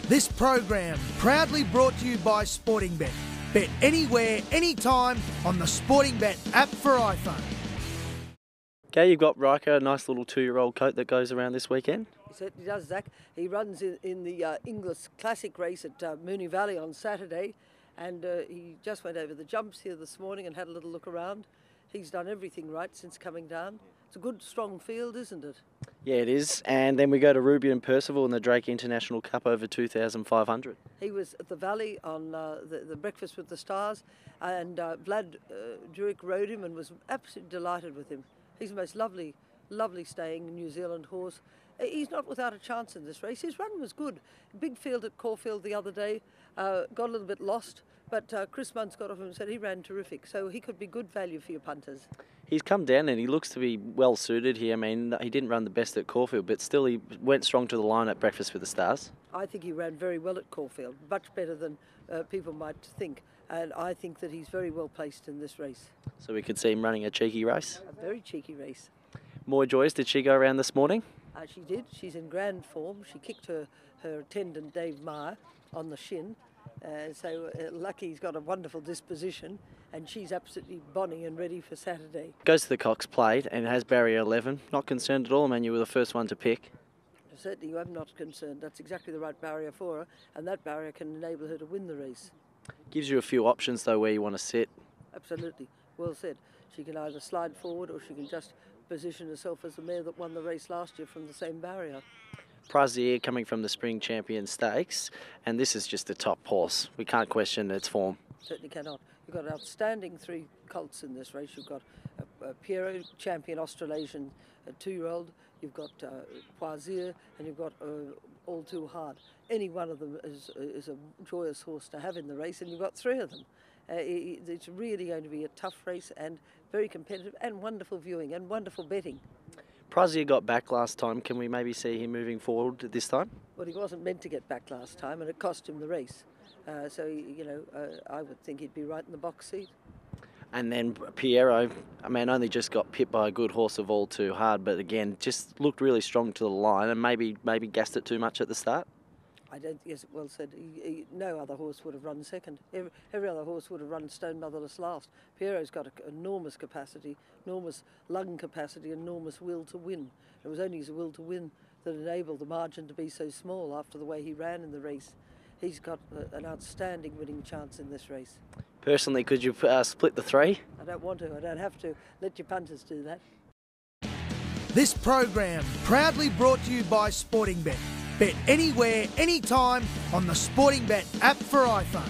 This program proudly brought to you by Sporting Bet. Bet anywhere, anytime on the Sporting Bet app for iPhone. Okay, you've got Riker, a nice little 2-year-old coat that goes around this weekend. He certainly does, Zach. He runs in the English Classic race at Moonee Valley on Saturday, and he just went over the jumps here this morning and had a little look around. He's done everything right since coming down. It's a good, strong field, isn't it? Yeah, it is. And then we go to Ruby and Percival in the Drake International Cup over 2,500. He was at the Valley on the Breakfast with the Stars, and Vlad Jurek rode him and was absolutely delighted with him. He's the most lovely staying New Zealand horse. He's not without a chance in this race. His run was good. Big field at Caulfield the other day, got a little bit lost, but Chris Muntz got off him and said he ran terrific, so he could be good value for your punters. He's come down and he looks to be well suited here. I mean, he didn't run the best at Caulfield, but still he went strong to the line at Breakfast with the Stars. I think he ran very well at Caulfield, much better than people might think, and I think that he's very well placed in this race. So we could see him running a cheeky race. A very cheeky race. More Joyce, did she go around this morning? She did. She's in grand form. She kicked her attendant Dave Meyer on the shin. So Lucky's got a wonderful disposition, and she's absolutely bonny and ready for Saturday. Goes to the Cox Plate and has barrier 11. Not concerned at all, man. You were the first one to pick. Certainly, I'm not concerned. That's exactly the right barrier for her, and that barrier can enable her to win the race. Gives you a few options, though, where you want to sit. Absolutely. Well said. She can either slide forward or she can just position herself as the mare that won the race last year from the same barrier. Prazier coming from the Spring Champion Stakes, and this is just a top horse. We can't question its form. Certainly cannot. You've got outstanding 3 colts in this race. You've got Piero, champion Australasian 2-year-old. You've got Prazier, and you've got All Too Hard. Any one of them is a joyous horse to have in the race, and you've got 3 of them. It's really going to be a tough race and very competitive and wonderful viewing and wonderful betting. Prazier got back last time. Can we maybe see him moving forward this time? Well, he wasn't meant to get back last time, and it cost him the race. I would think he'd be right in the box seat. And then Piero, I mean, only just got pipped by a good horse of All Too Hard, but again, just looked really strong to the line and maybe gassed it too much at the start. I don't think, as well said, no other horse would have run second. Every other horse would have run stone motherless last. Piero's got enormous capacity, enormous lung capacity, enormous will to win. It was only his will to win that enabled the margin to be so small after the way he ran in the race. He's got an outstanding winning chance in this race. Personally, could you split the 3? I don't want to. I don't have to. Let your punters do that. This program proudly brought to you by Sporting Bet. Bet anywhere, anytime on the Sporting Bet app for iPhone.